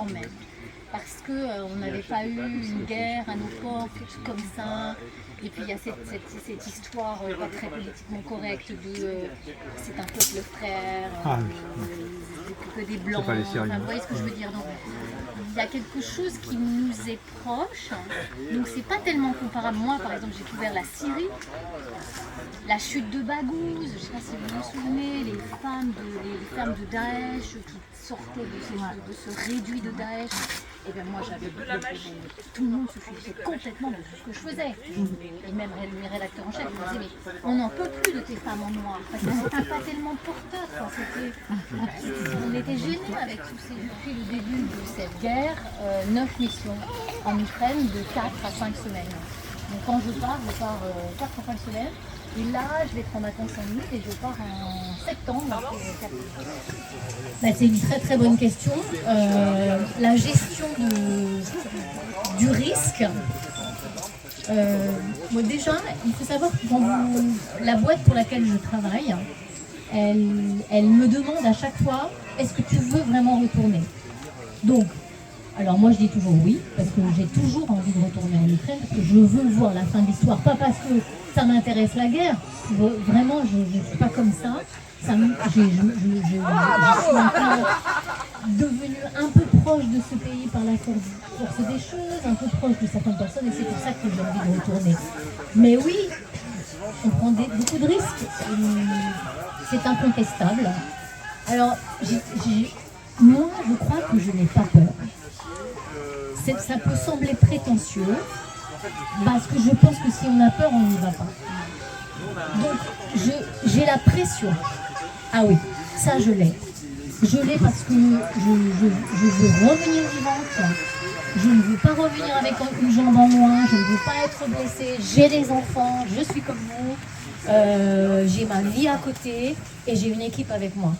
quand même. Parce qu'on n'avait pas eu une guerre à nos portes comme ça. Et puis il y a cette histoire pas très politiquement correcte de c'est un peuple frère, que des blancs. Pas les Syriens. Enfin, vous voyez ce que je veux dire. Donc, il y a quelque chose qui nous est proche. Donc c'est pas tellement comparable. Moi par exemple j'ai couvert la Syrie, la chute de Baghouz, je ne sais pas si vous vous souvenez, les femmes de Daesh qui sortaient de ce réduit de Daesh. Et bien moi j'avais tout le monde se fichait complètement de tout ce que je faisais. Et même mes rédacteurs en chef me disaient mais on n'en peut plus de tes femmes en noir parce que c'était pas tellement porteur. On était gênés avec tous ces. Depuis le début de cette guerre, 9 missions en Ukraine de 4 à 5 semaines. Donc quand je pars 4 à 5 semaines. Et là, je vais prendre ma vacances en août et je pars en septembre. C'est une très très bonne question. La gestion du risque. Moi déjà, il faut savoir que la boîte pour laquelle je travaille, elle me demande à chaque fois, est-ce que tu veux vraiment retourner? Donc, alors moi je dis toujours oui, parce que j'ai toujours envie de retourner en Ukraine, parce que je veux voir la fin de l'histoire, pas parce que ça m'intéresse la guerre, vraiment je ne suis pas comme ça, je suis devenue un peu proche de ce pays par la force des choses, un peu proche de certaines personnes, et c'est pour ça que j'ai envie de retourner. Mais oui, on prend beaucoup de risques, c'est incontestable. Alors, moi je crois que je n'ai pas peur. Ça peut sembler prétentieux, parce que je pense que si on a peur, on n'y va pas. Donc, j'ai la pression. Ah oui, ça je l'ai. Je l'ai parce que je veux revenir vivante. Je ne veux pas revenir avec une jambe en moins. Je ne veux pas être blessée. J'ai des enfants, je suis comme vous. J'ai ma vie à côté et j'ai une équipe avec moi.